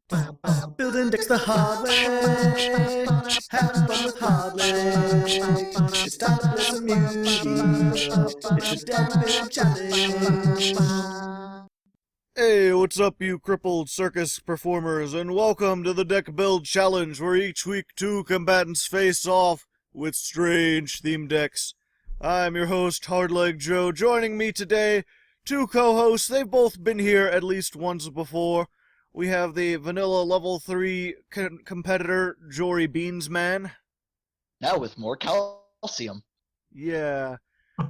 Building decks the hard way. Have fun with Hardleg. It's time to play some Yugioh. It's the damn big challenge. Hey, what's up, you crippled circus performers, and welcome to the Deck Build Challenge, where each week two combatants face off with strange themed decks. I'm your host, Hardleg Joe. Joining me today, two co-hosts. They've both been here at least once before. We have the vanilla level 3 competitor, Jory Beans Man. Now with more calcium. Yeah.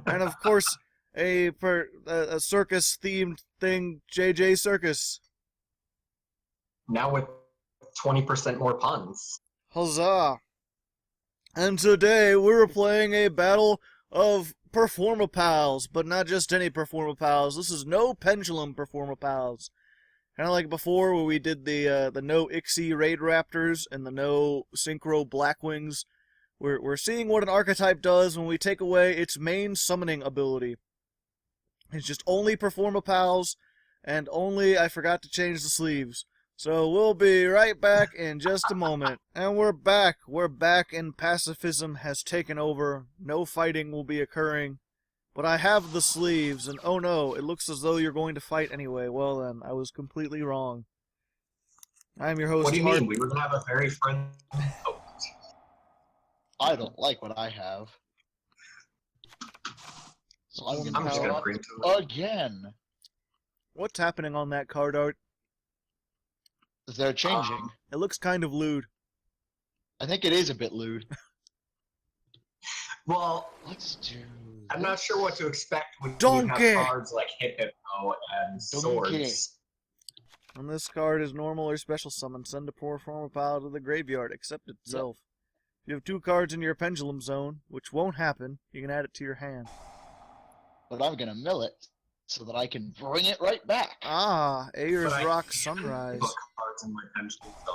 And of course, a circus-themed thing, JJCircus. Now with 20% more puns. Huzzah! And today we're playing a battle of Performapals, but not just any Performapals. This is no Pendulum Performapals. Kind of like before, where we did the no Ixie Raid Raptors and the no Synchro Blackwings. We're seeing what an archetype does when we take away its main summoning ability. It's just only Performapals, and only I forgot to change the sleeves. So we'll be right back in just a moment. And we're back. We're back, and pacifism has taken over. No fighting will be occurring. But I have the sleeves, and oh no, it looks as though you're going to fight anyway. Well then, I was completely wrong. I'm your host, What do you mean? We were going to have a very friendly... Oh. I don't like what I have. So I'm just gonna going to bring to it. again. What's happening on that card art? They're changing. It looks kind of lewd. I think it is a bit lewd. Well, Let's do... I'm not sure what to expect when you Donkey! have cards like Hypno and Donkey. Swords. When this card is normal or special summon, send a Performapal to the graveyard, except itself. If you have two cards in your pendulum zone, which won't happen, you can add it to your hand. But I'm gonna mill it so that I can bring it right back. Ah, Ayer's But I Rock can't Sunrise. Put cards in my pendulum zone.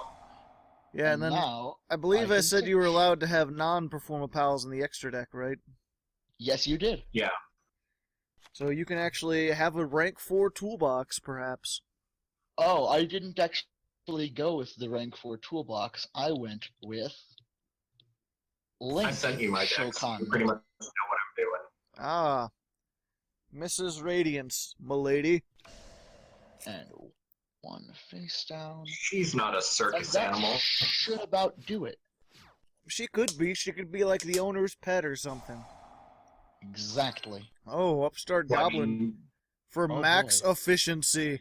Yeah, and then now, I believe I I can said take- you were allowed to have non-Performapals in the extra deck, right? yes, you did. Yeah. So you can actually have a rank 4 toolbox, perhaps. Oh, I didn't actually go with the rank 4 toolbox. I went with... Link I sent you my decks. Shokan. You pretty much know what I'm doing. Ah, Mrs. Radiance, m'lady. And one face down. She's not a And circus that animal. should about do it. She could be. She could be like the owner's pet or something. Exactly. Oh, Upstart Well, I Goblin mean, for Oh, max boy. efficiency.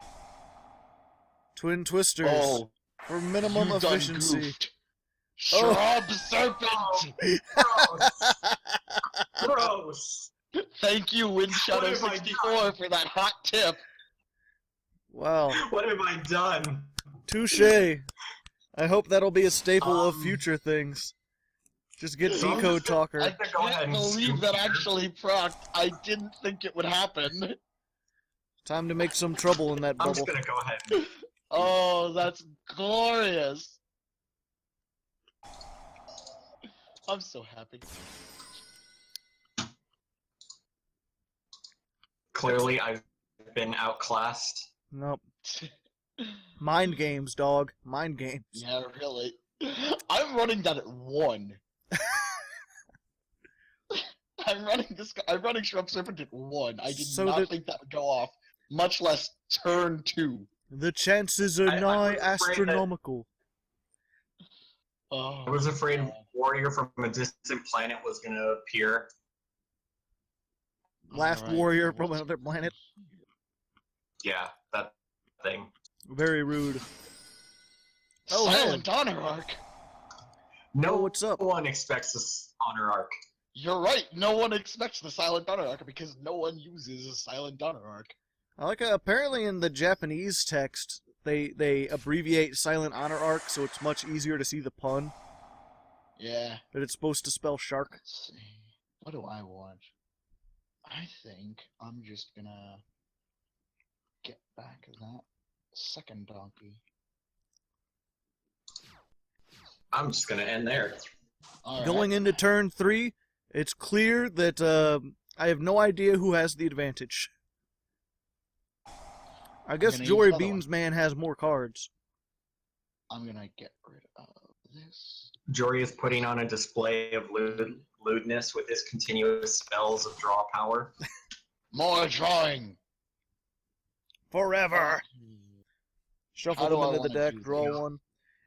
Twin Twisters Oh, for minimum you done efficiency. goofed. Oh. Shrub Serpent! gross. Gross. Thank you, What have I Windshadow64, for that hot tip. Wow, What have I done? touche. I hope that'll be a staple of future things. Just get So I'm Decode just gonna- Talker. I Go ahead can't and believe scoop that here. actually procced. I didn't think it would happen. Time to make some trouble in that I'm bubble. just gonna go ahead. Oh, that's glorious. I'm so happy. Clearly, I've been outclassed. Nope. Mind games, dog. Mind games. Yeah, really. I'm running that at 1. I'm running Shrub Serpent at 1. I did So not did- think that would go off, much less turn 2. The chances are I nigh was afraid that- astronomical. Oh, I was afraid God. Warrior from a distant planet was gonna appear. Last Alright, warrior so from what's another planet. Yeah, that thing. Very rude. Oh, hey. Silent Honor Arc. No what's up? one expects this honor arc. You're right. No one expects the Silent Honor Arc because no one uses a Silent Honor Arc. I like apparently in the Japanese text they abbreviate Silent Honor Arc so it's much easier to see the pun Yeah. that it's supposed to spell shark. Let's see. What do I want? I think I'm just gonna get back that second donkey. I'm just gonna end there. All Going right. into turn 3, it's clear that I have no idea who has the advantage. I guess gonna use Jory another Beans Man has more cards. I'm gonna get rid of this. Jory is putting on a display of lewdness with his continuous spells of draw power. More drawing! Forever! Shuffle How do them I into the wanna deck, do draw this? one.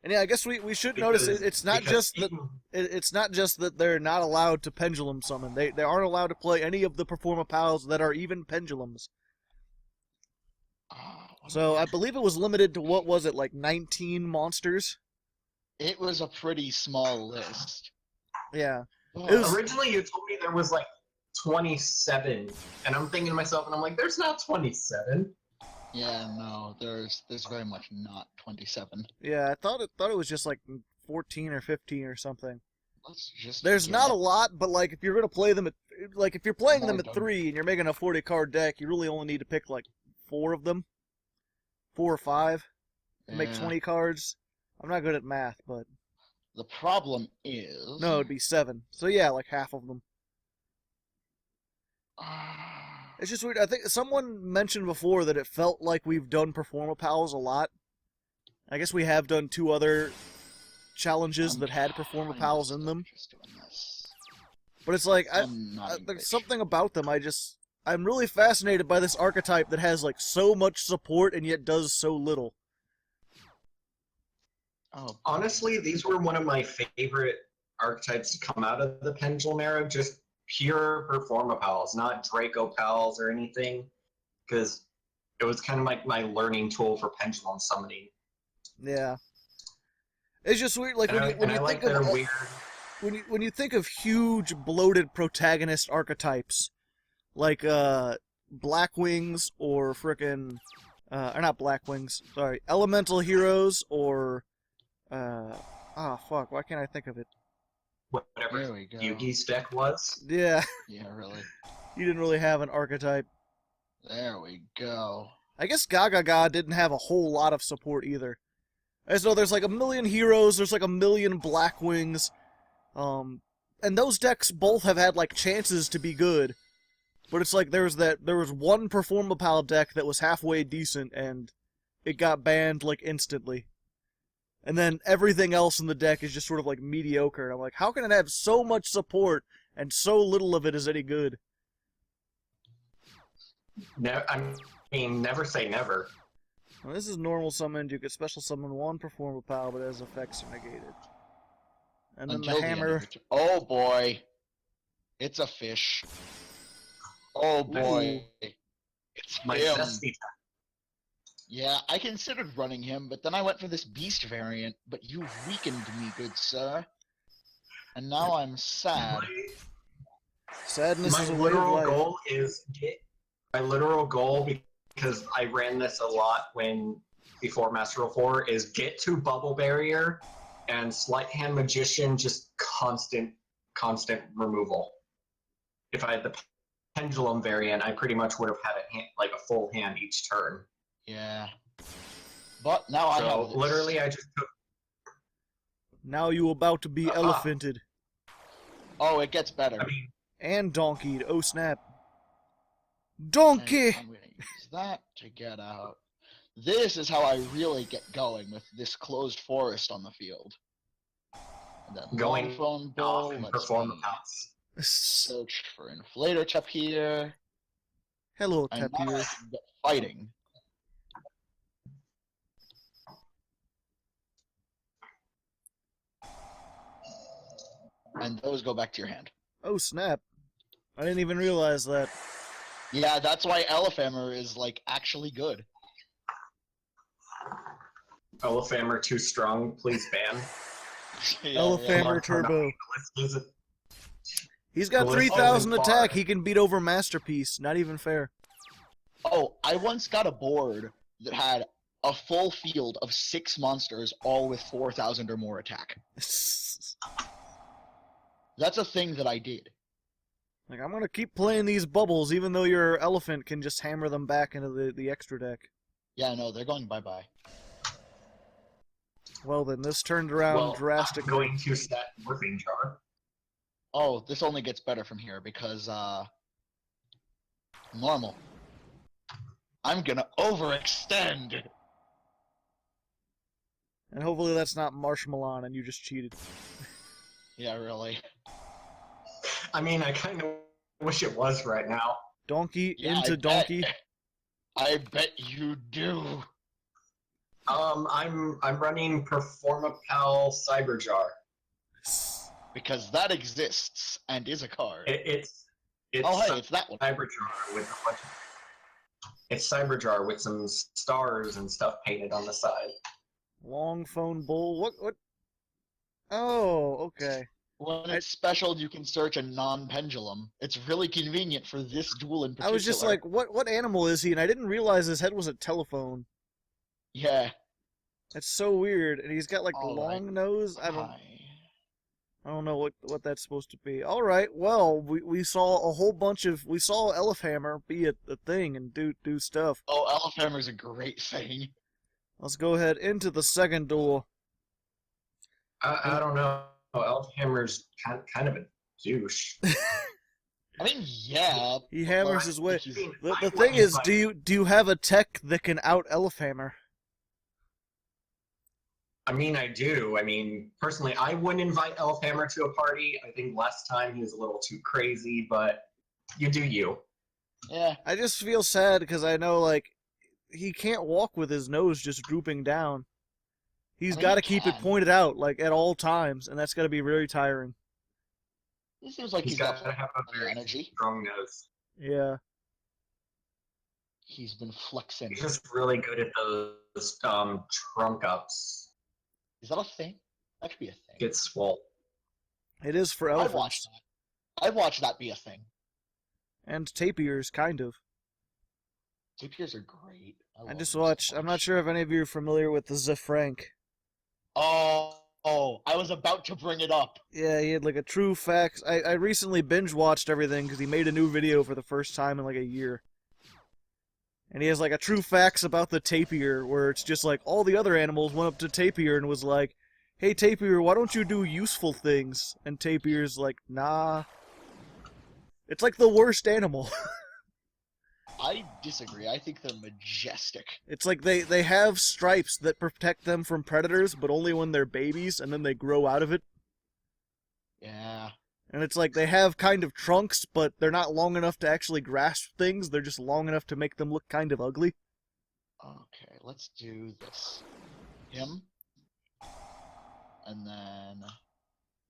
And yeah, I guess we should notice it's not just that it's not just that they're not allowed to pendulum summon. They aren't allowed to play any of the Performapals that are even pendulums. So I believe it was limited to, what was it, like 19 monsters? It was a pretty small list. Yeah. Oh, It was- Originally, you told me there was like 27, and I'm thinking to myself, and I'm like, there's not 27. yeah, no, there's very much not 27. Yeah, I thought it was just like 14 or 15 or something. Let's just There's not a lot, but like if you're gonna play them at, like if you're playing them at More 3 and you're making a 40 card deck, you really only need to pick like 4 of them, 4 or 5, to make 20 cards. I'm not good at math, but The problem is... no, it'd be 7. So yeah, like half of them. It's just weird. I think someone mentioned before that it felt like we've done Performapals a lot. I guess we have done 2 other challenges that had Performapals in them. Just doing this. But it's like, I'm not there's rich. something about them. I'm really fascinated by this archetype that has like so much support and yet does so little. Oh, Honestly, these were one of my favorite archetypes to come out of the Pendulum era. Just pure Performapals, not Draco Pals or anything, because it was kind of like my learning tool for Pendulum summoning. Yeah. It's just weird, like And when I you like think their of weird. when you think of huge bloated protagonist archetypes, like Blackwings or frickin' or not Blackwings, sorry, Elemental Heroes or fuck, why can't I think of it? Whatever There we go. Yugi's deck was. Yeah, Yeah, really. you didn't really have an archetype. There we go. I guess Gaga didn't have a whole lot of support either. I just know there's like a million heroes, there's like a million Blackwings, and those decks both have had like chances to be good, but it's like there was one Performapal deck that was halfway decent and it got banned like instantly, and then everything else in the deck is just sort of like mediocre. And I'm like, how can it have so much support and so little of it is any good? I mean, never say never. Well, this is normal summoned. You could special summon one Performapal, but its effects are negated. And then Until the end of hammer. the turn. Oh boy. It's a fish. Oh boy. It's My him. zesty Yeah, I considered running him, but then I went for this beast variant, but you weakened me, good sir. And now I'm sad. Sadness My is a way of literal life. goal is my literal goal, because I ran this a lot before Master of 4, is get to Bubble Barrier and Sleight Hand Magician, just constant removal. If I had the Pendulum variant, I pretty much would have had a full hand each turn. Yeah. But now I have So this. literally, I just took. Now you about to be elephanted. Oh, it gets better. I mean, And donkeyed. Oh snap. And Donkey! I'm gonna use that to get out. This is how I really get going with this closed forest on the field. And then going long phone off bull and lets perform a me pass. search for inflator tapir. Hello, And now I Tapir. can get fighting. And those go back to your hand. Oh snap. I didn't even realize that. Yeah, that's why Elefhammer is, like, actually good. Elefhammer too strong, please ban. Yeah, Elefhammer Turbo. Is it? He's got The list 3,000 isn't attack. far. He can beat over Masterpiece. Not even fair. Oh, I once got a board that had a full field of 6 monsters, all with 4,000 or more attack. That's a thing that I did. Like, I'm gonna keep playing these bubbles, even though your elephant can just hammer them back into the extra deck. Yeah, no, they're going bye-bye. Well then, this turned around Well, I'm drastically. going to stat Morphing Jar. Oh, this only gets better from here because, normal. I'm gonna overextend! And hopefully that's not Marshmallow and you just cheated. Yeah, really. I mean, I kind of wish it was right now. Donkey Yeah, into I donkey. Bet. I bet you do. I'm running Performapal Cyberjar. Because that exists and is a card. It's Oh, hey, it's that one. Cyberjar with a bunch of, it's Cyberjar with some stars and stuff painted on the side. Long phone bull. What? Oh, okay. When it's special, you can search a non-pendulum. It's really convenient for this duel in particular. I was just like, what animal is he? And I didn't realize his head was a telephone. Yeah. That's so weird. And he's got like All long right. nose. Hi. I don't know what that's supposed to be. All right, well, we saw a whole bunch of we saw Elfhammer be a thing and do stuff. Oh, Elfhammer's a great thing. Let's go ahead into the second duel. I don't know. Elfhammer's kind of a douche. I mean, yeah. He hammers his way. He's- The thing is, do you have a tech that can out Elfhammer? I mean, I do. I mean, personally, I wouldn't invite Elfhammer to a party. I think last time he was a little too crazy, but you do you. Yeah. I just feel sad because I know like he can't walk with his nose just drooping down. He's I mean, got to he keep it can. pointed out like at all times, and that's got to be very tiring. It seems like He's he's got got to have a plenty of very energy. strong nose. Yeah. He's been flexing. He's just really good at those trunk ups. Is that a thing? That could be a thing. Get swole. It is for I'd elephants. watch that. I'd watch that be a thing. And tapirs, kind of. Tapirs are great. I love just them so watched. I'm not much. sure if any of you are familiar with the Zefrank. Oh, I was about to bring it up. Yeah, he had like a true facts. I recently binge watched everything because he made a new video for the first time in like a year. And he has like a true facts about the tapir, where it's just like all the other animals went up to tapir and was like, "Hey tapir, why don't you do useful things?" And tapir's like, "Nah." It's like the worst animal. I disagree. I think they're majestic. It's like they have stripes that protect them from predators, but only when they're babies, and then they grow out of it. Yeah. And it's like they have kind of trunks, but they're not long enough to actually grasp things. They're just long enough to make them look kind of ugly. Okay, let's do this. Him. And then...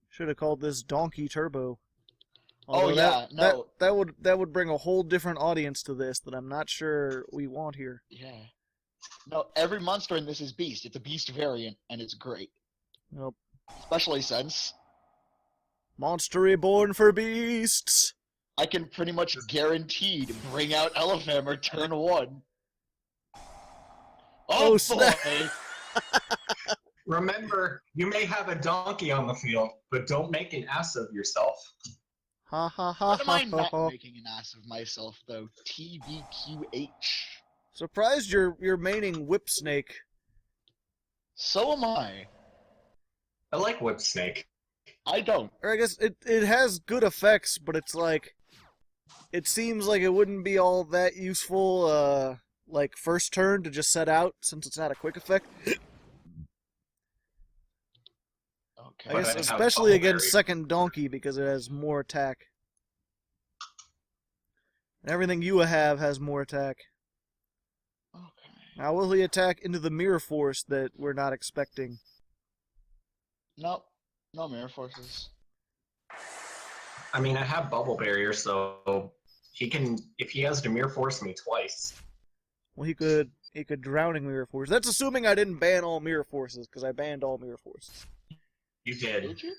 Should have called this Donkey Turbo. Oh, Although yeah, no. That would bring a whole different audience to this that I'm not sure we want here. Yeah. No, every monster in this is beast. It's a beast variant, and it's great. Nope. Especially since Monster reborn for beasts. I can pretty much guaranteed bring out Elfhammer turn 1. Oh, Oh, snap. boy! Remember, you may have a donkey on the field, but don't make an ass of yourself. Ha ha ha What am I ha ha. not ha. making an ass of myself, though? TBQH. Surprised you're maining Whip Snake. So am I. I like Whip Snake. I don't. Or I guess it has good effects, but it's like it seems like it wouldn't be all that useful like first turn to just set out since it's not a quick effect. Okay. I But guess I have especially Bubble against Berry. second donkey because it has more attack. And everything you have has more attack. Okay. Now will he attack into the mirror force that we're not expecting? Nope. No mirror forces. I mean, I have Bubble Barrier, so he can, if he has to mirror force me twice. Well, he could drowning mirror force. That's assuming I didn't ban all mirror forces because I banned all mirror forces. You did. Did you?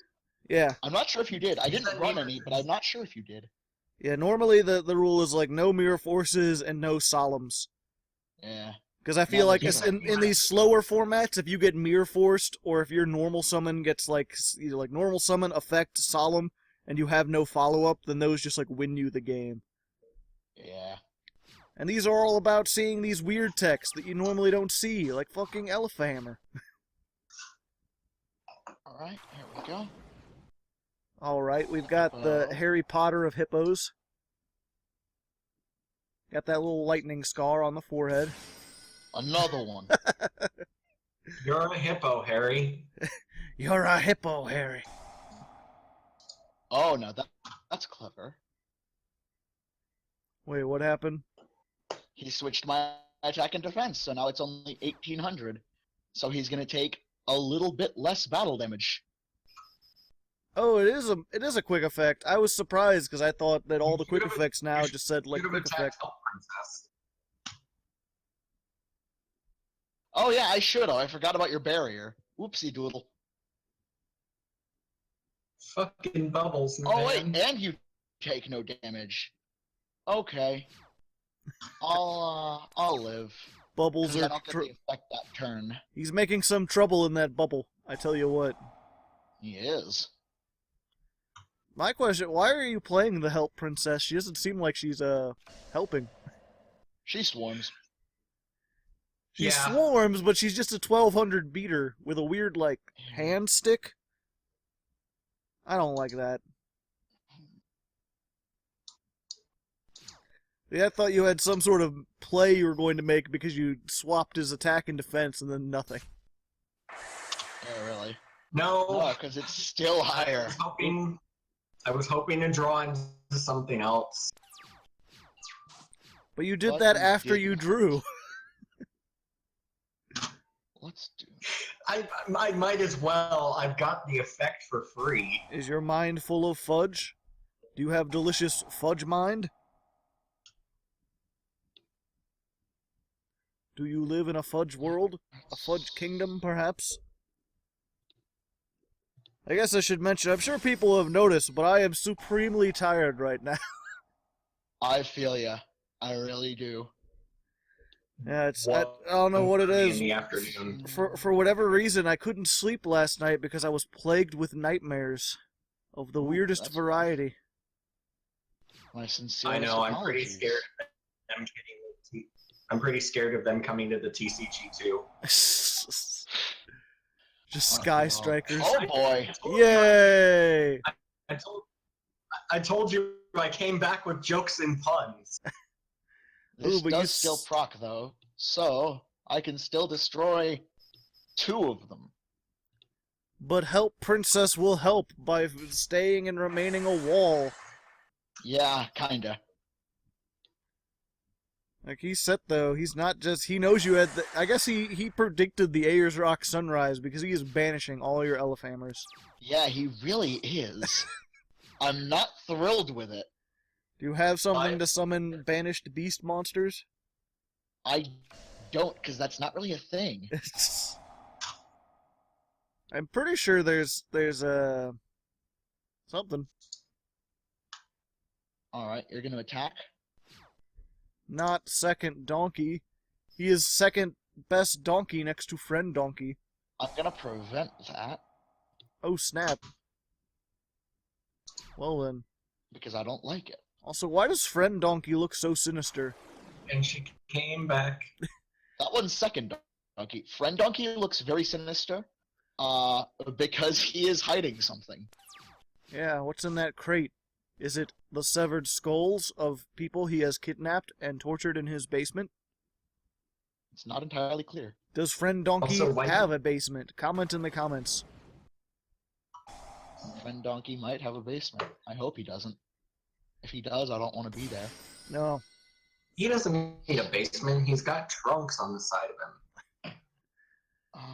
Yeah. I'm not sure if you did. I didn't run any, but I'm not sure if you did. Yeah, normally the rule is like no mirror forces and no solemns. Yeah. Because I feel like Yeah, in these slower formats, if you get mirror forced, or if your normal summon gets like either like normal summon, effect, solemn, and you have no follow up, then those just like win you the game. Yeah. And these are all about seeing these weird texts that you normally don't see, like fucking Elfhammer. Alright, here we go. Alright, we've got the Harry Potter of hippos. Got that little lightning scar on the forehead. Another one. You're a hippo, Harry. You're a hippo, Harry. Oh, no, that's clever. Wait, what happened? He switched my attack and defense, so now it's only 1800. So he's gonna take a little bit less battle damage. Oh, it is a quick effect. I was surprised because I thought that all the quick effects now just said like You'd have quick attacked effect. the princess. Oh yeah, I should have. I forgot about your barrier. Oopsie doodle. Fucking bubbles, man. Oh wait, and you take no damage. Okay. I'll live. Bubbles 'Cause I are. don't get the effect that turn. He's making some trouble in that bubble. I tell you what. He is. My question: why are you playing the help princess? She doesn't seem like she's helping. She swarms. She Yeah. swarms, but she's just a 1200 beater with a weird like hand stick. I don't like that. Yeah, I thought you had some sort of play you were going to make because you swapped his attack and defense and then nothing. Yeah, really. No, because it's still higher. I was hoping to draw into something else. But you did But that you after didn't. you drew. Let's do. I might as well. I've got the effect for free. Is your mind full of fudge? Do you have delicious fudge mind? Do you live in a fudge world? A fudge kingdom, perhaps? I guess I should mention, I'm sure people have noticed, but I am supremely tired right now. I feel ya. I really do. Yeah, I don't know what it 1:30 is. in the afternoon. For whatever reason, I couldn't sleep last night because I was plagued with nightmares of the Ooh, weirdest that's variety. My sincere I know. I'm pretty apologies. scared. I'm pretty scared of them coming to the TCG too. Just Sky Strikers. Oh boy. Yay! I told you I came back with jokes and puns. This Ooh, but you does still proc though, so I can still destroy 2 of them. But Help Princess will help by staying and remaining a wall. Yeah, kinda. Like he said though, he's not just, he knows you had I guess he predicted the Ayers Rock Sunrise because he is banishing all your Elephhammers. Yeah, he really is. I'm not thrilled with it. Do you have something to summon banished beast monsters? I don't, because that's not really a thing. I'm pretty sure there's something. Alright, you're gonna attack? Not second donkey. He is second best donkey next to friend donkey. I'm gonna prevent that, Oh snap. Well then. because I don't like it. Also, why does friend donkey look so sinister? And she came back. That one's second donkey. Friend donkey looks very sinister, because he is hiding something. Yeah, what's in that crate? Is it the severed skulls of people he has kidnapped and tortured in his basement? It's not entirely clear. Does friend donkey Also, why- have a basement? Comment in the comments. Friend donkey might have a basement. I hope he doesn't. If he does, I don't want to be there. No. He doesn't need a basement. He's got trunks on the side of him.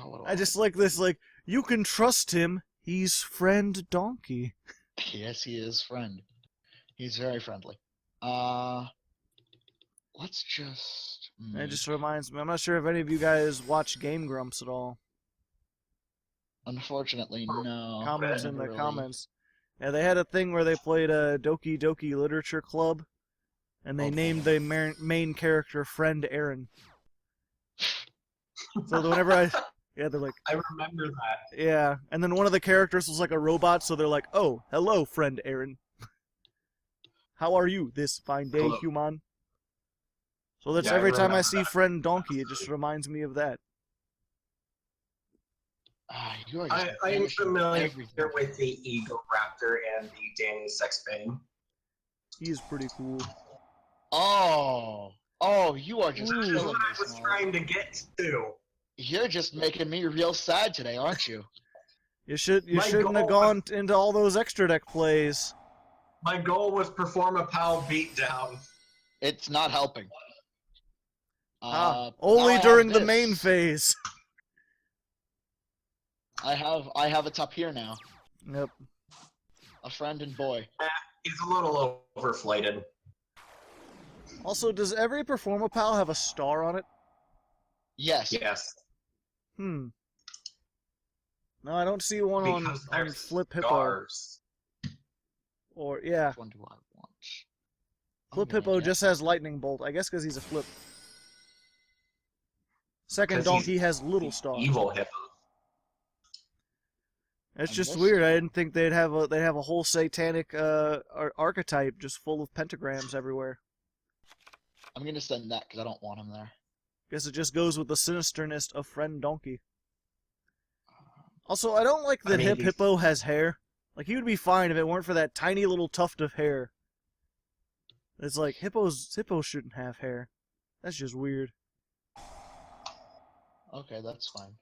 What do I just like this, like, you can trust him. He's friend donkey. Yes, he is friend. He's very friendly. Let's just... It just reminds me, I'm not sure if any of you guys watch Game Grumps at all. Unfortunately, no. Comments in never the really. comments. Yeah, they had a thing where they played a Doki Doki Literature Club, and they Oh, named the main character Friend Aaron. So whenever yeah, they're like, I remember that. yeah, and then one of the characters was like a robot, so they're like, oh, hello, Friend Aaron. How are you this fine day, Hello. human? So that's Yeah, I every time I remember see that. Friend Donkey, it just reminds me of that. You are just I am banishing familiar everything. with the Eagle Raptor and the Danny Sexbane. He is pretty cool. Oh, you are just Ooh. That's killing what me, I was Small. trying to get to. You're just making me real sad today, aren't you? You shouldn't My have goal gone into all those extra deck plays. My goal was Performapal beatdown. It's not helping. Only now during I the have main this. phase. I have it up here now. Yep. A friend and boy. He's a little overflated. Also, does every Performapal have a star on it? Yes. Yes. No, I don't see one Because on there's Flip Hippo. scars. Or, yeah. Which one do I want? Flip I'm gonna Hippo get- just has Lightning Bolt. I guess because he's a flip. Second 'Cause Donkey he's has Little Star. Evil Hippo. It's And just this weird. I one- didn't think they'd have a whole satanic archetype just full of pentagrams everywhere. I'm gonna send that because I don't want him there. Guess it just goes with the sinisterness of Friend Donkey. Also, I don't like that I mean, Hippo has hair. Like, he would be fine if it weren't for that tiny little tuft of hair. It's like, hippos shouldn't have hair. That's just weird. Okay, that's fine.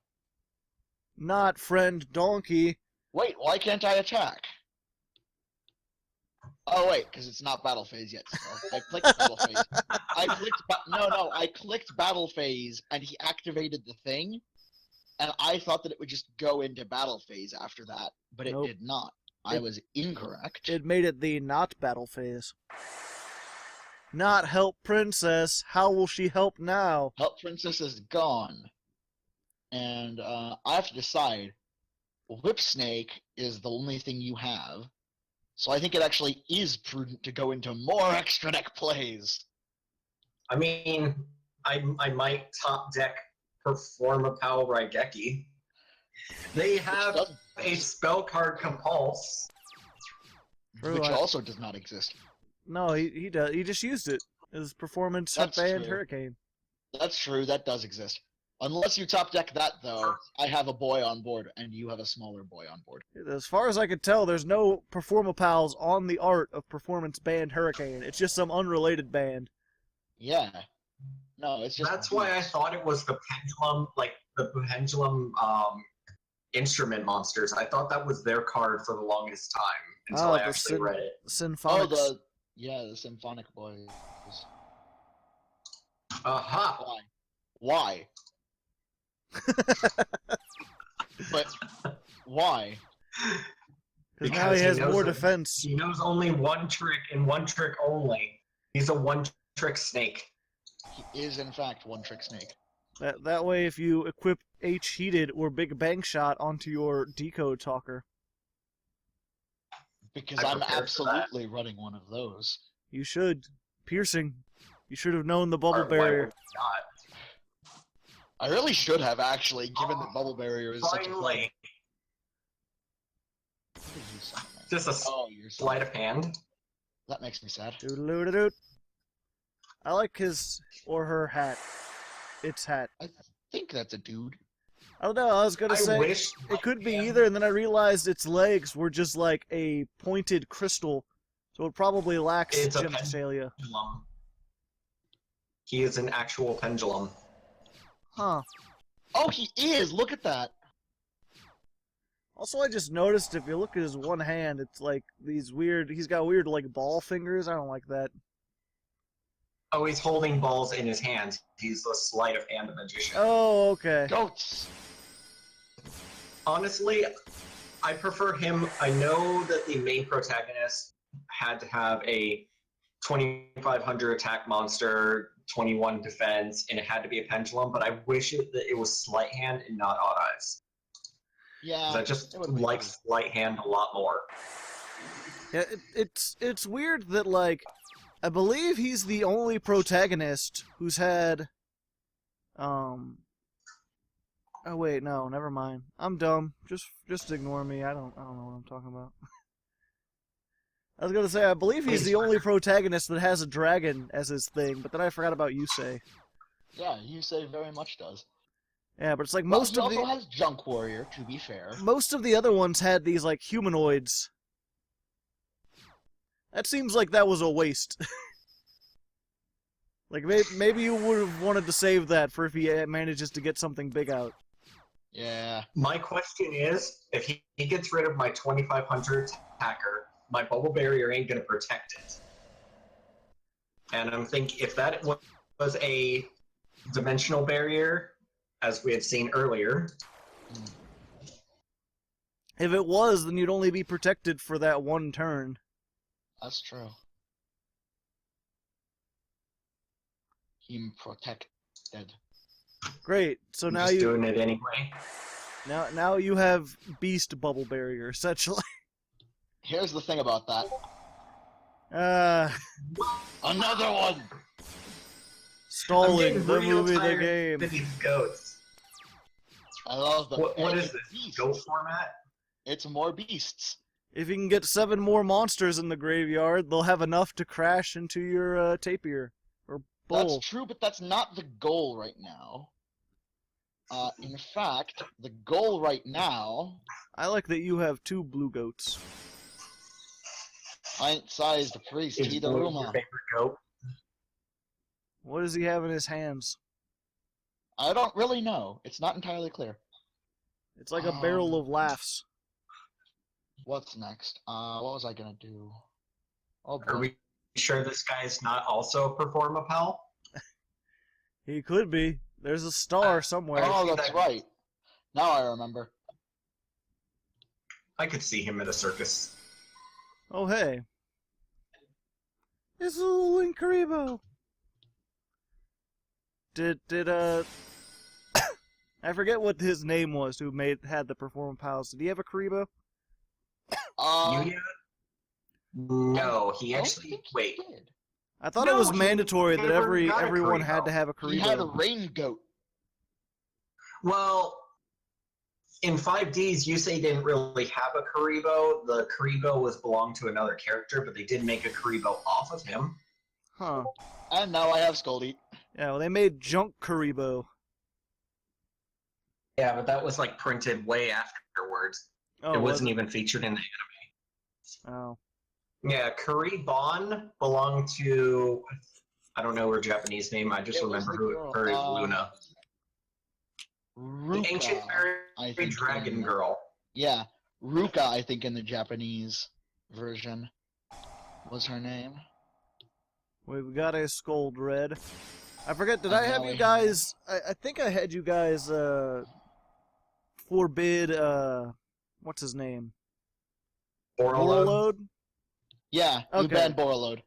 Not Friend Donkey. Wait, why can't I attack? Oh wait, because it's not battle phase yet. So I clicked battle phase. I clicked battle phase, and he activated the thing, and I thought that it would just go into battle phase after that, but it Nope. did not. I was incorrect. It made it the not battle phase. Not help princess. How will she help now? Help Princess is gone, and I have to decide. Whip Snake is the only thing you have, so I think it actually is prudent to go into more extra deck plays. I mean, I might top deck Performapal Raigeki. They have doesn't a spell card compulse. True, Which I- also does not exist. No, he does. He just used it. His performance That's banned true. Hurricane. That's true, that does exist. Unless you top deck that, though, I have a boy on board, and you have a smaller boy on board. As far as I could tell, there's no Performapals on the art of performance banned Hurricane. It's just some unrelated band. Yeah. No, it's just... That's why I thought it was the pendulum, like the pendulum instrument monsters. I thought that was their card for the longest time until Oh, I the actually read it. Oh, Symphonics. the Symphonic Boys. Aha! Why? But, why? Because now he has knows more that defense. He knows only one trick and one trick only. He's a one-trick snake. He is, in fact, one-trick snake. That way, if you equip H Heated or Big Bang Shot onto your Decode Talker, Because I I'm prepared for that. absolutely running one of those. you should. Piercing. You should have known the bubble Why barrier. would he not? I really should have, actually, given that Bubble Barrier is such a Finally, What did you say, man? just a Oh, you're so... sleight of hand. That makes me sad. Doodle-doo-doo-doo. I like his or her hat. Its hat. I think that's a dude. I don't know, I was gonna I say wish it could be either, and then I realized its legs were just like a pointed crystal, so it probably lacks It's a genitalia. pendulum. He is an actual pendulum. Huh. Oh, he is! Look at that! Also, I just noticed if you look at his one hand, it's like these weird. He's got weird like ball fingers. I don't like that. Oh, he's holding balls in his hands. He's the sleight of hand magician. Oh, okay. Goats! Honestly, I prefer him. I know that the main protagonist had to have a 2500 attack monster, 21 defense, and it had to be a pendulum, but I wish that it was sleight hand and not odd eyes. Yeah. I just it would've been like cool. sleight hand a lot more. Yeah, it's weird that like I believe he's the only protagonist who's had Oh wait, no, never mind. I'm dumb. Just ignore me. I don't know what I'm talking about. I was gonna say I believe he's the only protagonist that has a dragon as his thing, but then I forgot about Yusei. Yeah, Yusei very much does. Yeah, but it's like Well, most he of also the has Junk Warrior, to be fair. most of the other ones had these like humanoids. That seems like that was a waste. Like, maybe you would have wanted to save that for if he manages to get something big out. Yeah. My question is, if he gets rid of my 2500 attacker, my bubble barrier ain't gonna protect it. And I'm thinking, if that was a dimensional barrier, as we had seen earlier. If it was, then you'd only be protected for that one turn. That's true. Him protected. Great. So I'm now just you doing it anyway. now you have beast bubble barrier essentially. Here's the thing about that. Another one! Stalling I'm the getting real movie, the tired game. of these goats. I love them. What is It's this? beasts. Goat format? It's more beasts. If you can get 7 more monsters in the graveyard, they'll have enough to crash into your tapir or bull. That's true, but that's not the goal right now. In fact, the goal right now, I like that you have 2 blue goats. pint-sized priest Is blue your Hidaruma. favorite goat? What does he have in his hands? I don't really know. It's not entirely clear. It's like a barrel of laughs. What's next? What was I gonna do? Oh Are boy. we sure this guy is not also a Performapal? He could be. There's a star somewhere. Oh, that's right. Now I remember. I could see him at a circus. Oh, hey. It's a little Incredible. Did I forget what his name was who had the Performapals. Did he have a Karibo? Yugioh? No, he I don't actually. think he Wait. did. I thought No, it was he mandatory that never got a everyone Karibo. had to have a He had a Karibo. rain goat. Well, in 5Ds, Yusei didn't really have a Karibo. The Karibo belonged to another character, but they did make a Karibo off of him. Huh. And now I have Scoldy. Yeah, well, they made Junk Karibo. Yeah, but that was like printed way afterwards. Oh, It was wasn't even featured in the Oh. Yeah, Currie belonged to, I don't know her Japanese name, I just It was remember the who girl, her is Luna. Ruka, The ancient I fairy think dragon in- girl. Yeah, Ruka, I think in the Japanese version was her name. We've got a Scold Red. I forget, did And I have now you we guys... I think I had you guys, forbid, what's his name? Borrelode. Borrelode? Yeah, you Okay. banned Borrelode.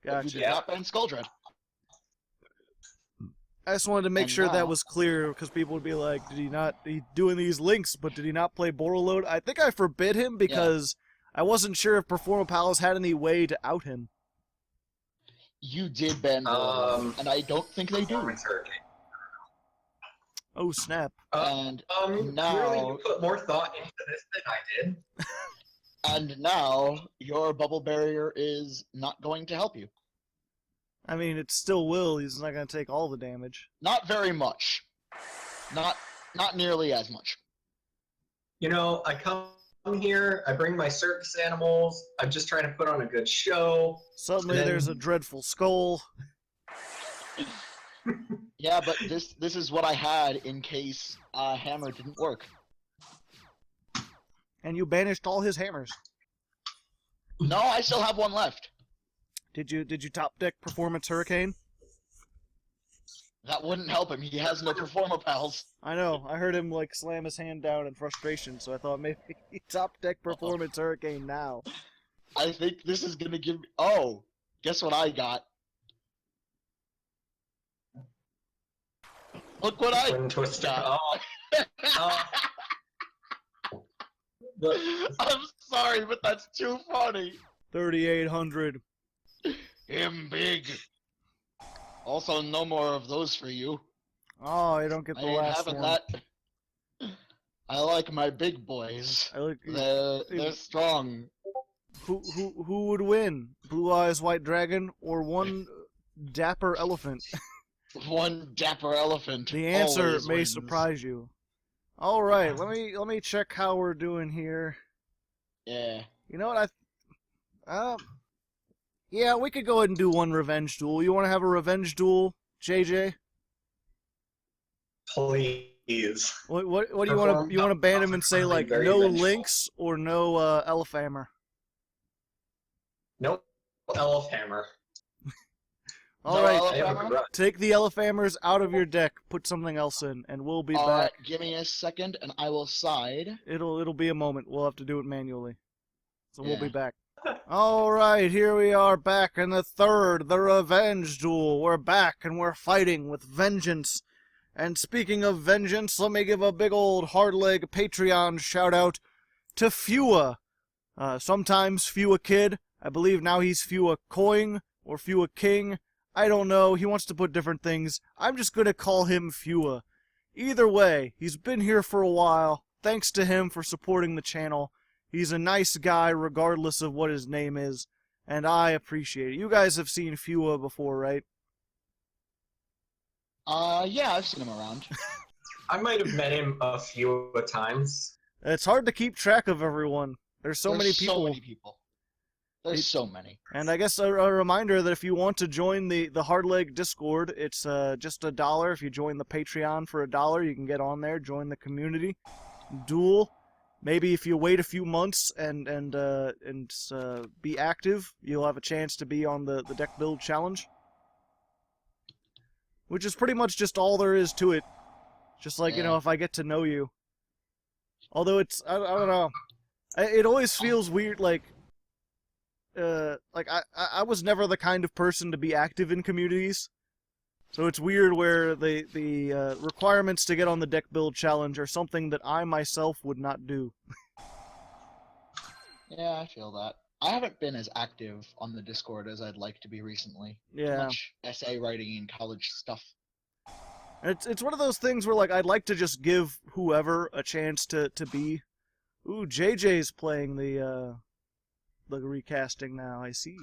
But you Gotcha. did not ban Skuldred. I just wanted to make And sure that now- was clear, because people would be like, he doing these links, but did he not play Borrelode? I think I forbid him because I wasn't sure if Performapals had any way to out him. You did ban Borrelode, and I don't think they do. Performance Hurricane. Oh, snap. And Clearly now, you put more thought into this than I did. and now your bubble barrier is not going to help you. I mean, it still will. He's not going to take all the damage. Not very much. Not nearly as much. You know, I come here, I bring my circus animals, I'm just trying to put on a good show. Suddenly And then- there's a dreadful skull. Yeah, but this is what I had in case hammer didn't work. And you banished all his hammers. No, I still have one left. Did you top deck Performance Hurricane? That wouldn't help him. He has no Performapals. I know. I heard him like slam his hand down in frustration, so I thought maybe he top deck Performance Hurricane now. I think this is gonna give me. Oh, guess what I got? Look what I Twin Twister. got. I'm sorry, but that's too funny. 3,800. Him big. Also, no more of those for you. Oh, I don't get I the ain't last having one. that. I like my big boys. I look, They're strong. who would win? Blue Eyes White Dragon or one dapper elephant? One dapper elephant. The answer always may wins. surprise you. All right, let me check how we're doing here. Yeah. You know what Yeah, we could go ahead and do one revenge duel. You want to have a revenge duel, JJ? Please. What do you want to? You want to ban him and say like Very no vengeful. links or no Elfhammer? Nope. Elf Hammer. All No right, Elfhammer? take the Elfhammers out of your deck. Put something else in, and we'll be back. Give me a second, and I will side. It'll be a moment. We'll have to do it manually. So we'll be Yeah. back. All right, here we are back in the third, the revenge duel. We're back and we're fighting with vengeance. And speaking of vengeance, let me give a big old Hardleg Patreon shout out to Fewa. Sometimes Fewa Kid. I believe now he's Fewa Coin or Fewa King. I don't know. He wants to put different things. I'm just going to call him Fewa. Either way, he's been here for a while. Thanks to him for supporting the channel. He's a nice guy regardless of what his name is, and I appreciate it. You guys have seen Fewa before, right? Yeah, I've seen him around. I might have met him a few times. It's hard to keep track of everyone. There's so many There's people. So many people. There's so many. And I guess a reminder that if you want to join the Hardleg Discord, it's just $1. If you join the Patreon for $1, you can get on there, join the community, duel. Maybe if you wait a few months and be active, you'll have a chance to be on the deck build challenge. Which is pretty much just all there is to it. Just like, you know, if I get to know you. Although it's, I don't know. It always feels weird, like I was never the kind of person to be active in communities. So it's weird where the requirements to get on the deck build challenge are something that I myself would not do. Yeah, I feel that. I haven't been as active on the Discord as I'd like to be recently. Yeah. Much essay writing and college stuff. It's one of those things where, like, I'd like to just give whoever a chance to be. Ooh, JJ's playing the recasting now, I see.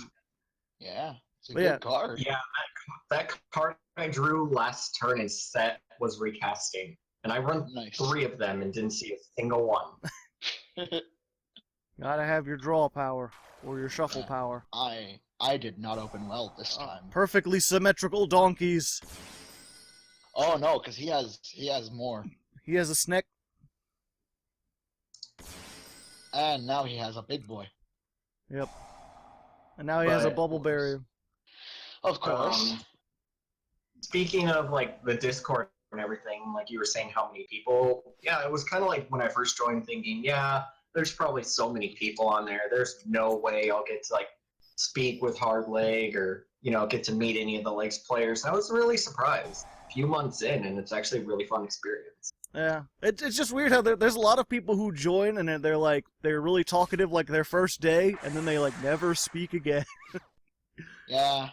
Yeah, it's a But good yeah. card. Yeah, that card I drew last turn in set was recasting. And I run Nice. 3 of them and didn't see a single one. Gotta have your draw power, or your shuffle Yeah. power. I did not open well this time. Perfectly symmetrical donkeys. Oh no, because he has more. He has a snack. And now he has a big boy. Yep. And now he has a But- bubble barrier. Of course. Speaking of like the Discord and everything, like you were saying, how many people? Yeah, it was kind of like when I first joined, thinking, yeah, there's probably so many people on there. There's no way I'll get to like speak with Hardleg or get to meet any of the Legs players. I was really surprised. A few months in, and it's actually a really fun experience. Yeah, it's just weird how there's a lot of people who join and they're really talkative like their first day, and then they like never speak again. Yeah.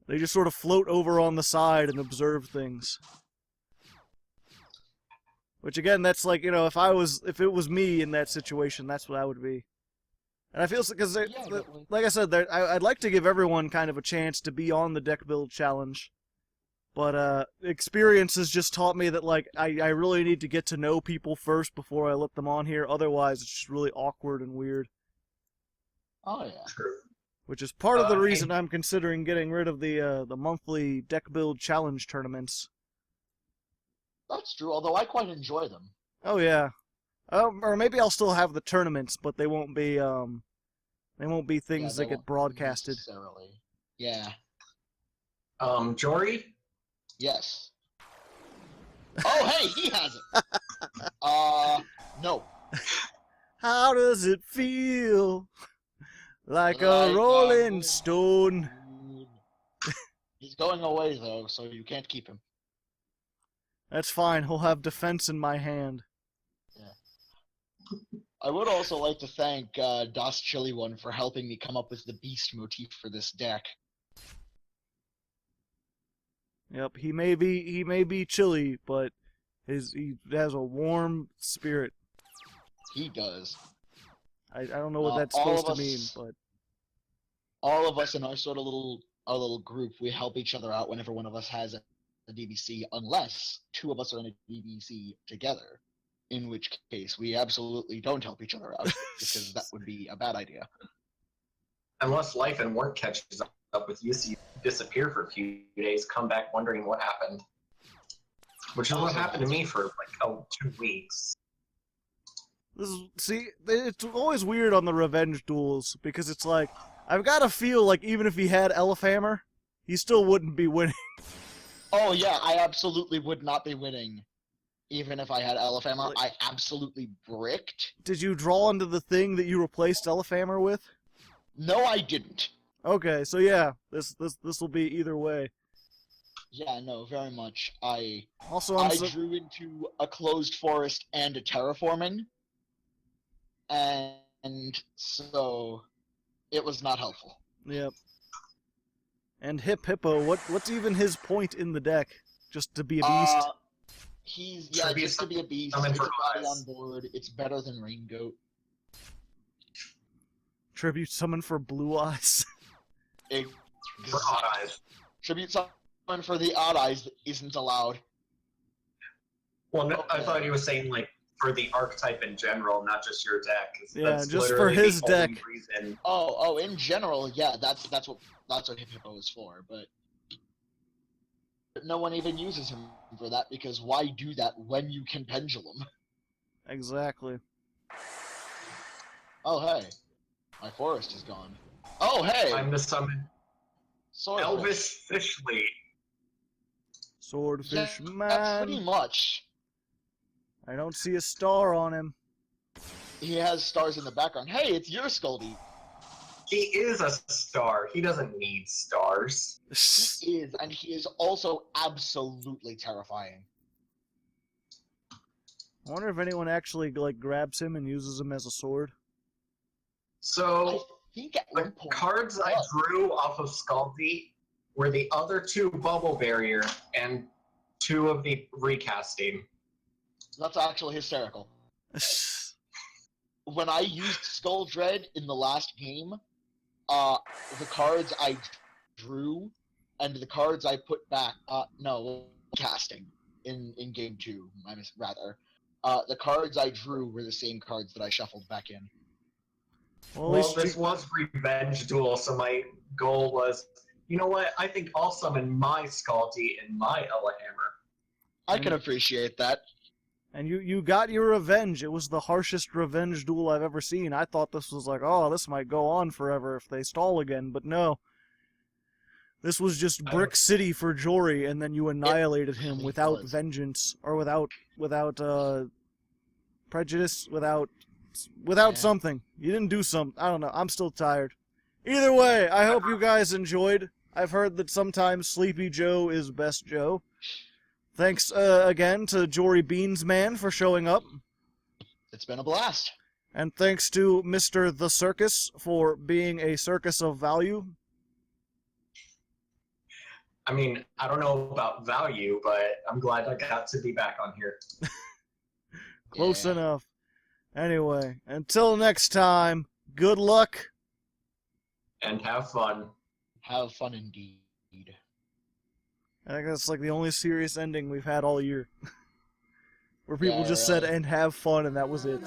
They just sort of float over on the side and observe things. Which again, that's like, if it was me in that situation, that's what I would be. And I feel because definitely. like I said, I'd like to give everyone kind of a chance to be on the deck build challenge. But experience has just taught me that like I really need to get to know people first before I let them on here. Otherwise, it's just really awkward and weird. Oh yeah. True. Which is part of the Hey. reason I'm considering getting rid of the monthly deck build challenge tournaments. That's true, although I quite enjoy them. Oh yeah, or maybe I'll still have the tournaments, but they won't be things they that get won't broadcasted. Necessarily. Yeah. Jory? Yes. Oh hey, he has it. No. How does it feel? Like Like a a rolling stone. He's going away though, so you can't keep him. That's fine. He'll have defense in my hand. I would also like to thank Das Chili One for helping me come up with the beast motif for this deck. Yep. He may be chilly, but he has a warm spirit. He does. I don't know what that's all supposed of to mean, us- but All of us in our sort of our little group, we help each other out whenever one of us has a DBC, unless 2 of us are in a DBC together, in which case we absolutely don't help each other out, because that would be a bad idea. Unless life and work catches up with you, so you disappear for a few days, come back wondering what happened. Which is what happened to me for like 2 weeks. See, it's always weird on the revenge duels, because it's like, I've got to feel like even if he had Elfhammer, he still wouldn't be winning. Oh yeah, I absolutely would not be winning. Even if I had Elfhammer, I absolutely bricked. Did you draw into the thing that you replaced Elfhammer with? No, I didn't. Okay, so yeah, this will be either way. Yeah, no, very much. I drew into a closed forest and a terraforming, and so it was not helpful. Yep. And Hippo, what's even his point in the deck? Just to be a beast? Just to be a beast. It's a body on board. It's better than Rain Goat. Tribute summon for Blue Eyes. For Odd Eyes. Tribute summon for the Odd Eyes that isn't allowed. Well, no, I thought he was saying, like, for the archetype in general, not just your deck. Yeah, just for his deck. Oh, in general, yeah, that's what Hippo is for, but no one even uses him for that, because why do that when you can Pendulum? Exactly. Oh, hey. My forest is gone. Oh, hey! I'm the summon. Elvis Fishley. Swordfish Man. That's pretty much. I don't see a star on him. He has stars in the background. Hey, it's your Skuldy. He is a star. He doesn't need stars. He is, and he is also absolutely terrifying. I wonder if anyone actually like grabs him and uses him as a sword. So, I think at the cards I drew off of Skuldy were the other 2 Bubble Barrier and 2 of the recasting. That's actually hysterical. When I used Skull Dread in the last game, the cards I drew and the cards I put back, casting in game 2, the cards I drew were the same cards that I shuffled back in. Well, this was Revenge Duel, so my goal was, you know what, I think I'll summon my Skuldy and my Elhammer. I can appreciate that. And you got your revenge. It was the harshest revenge duel I've ever seen. I thought this was like, oh, this might go on forever if they stall again, but no. This was just Brick City for Jory, and then you annihilated him without vengeance, or without prejudice, without something. You didn't do something. I don't know. I'm still tired. Either way, I hope you guys enjoyed. I've heard that sometimes Sleepy Joe is best Joe. Thanks again to Jory Beans Man for showing up. It's been a blast. And thanks to Mr. The Circus for being a circus of value. I mean, I don't know about value, but I'm glad I got to be back on here. Close enough. Anyway, until next time, good luck. And have fun. Have fun indeed. I think that's like the only serious ending we've had all year. Where people just said, and have fun, and that was it.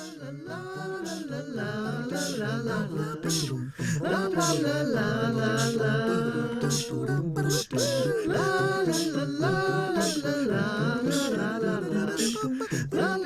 La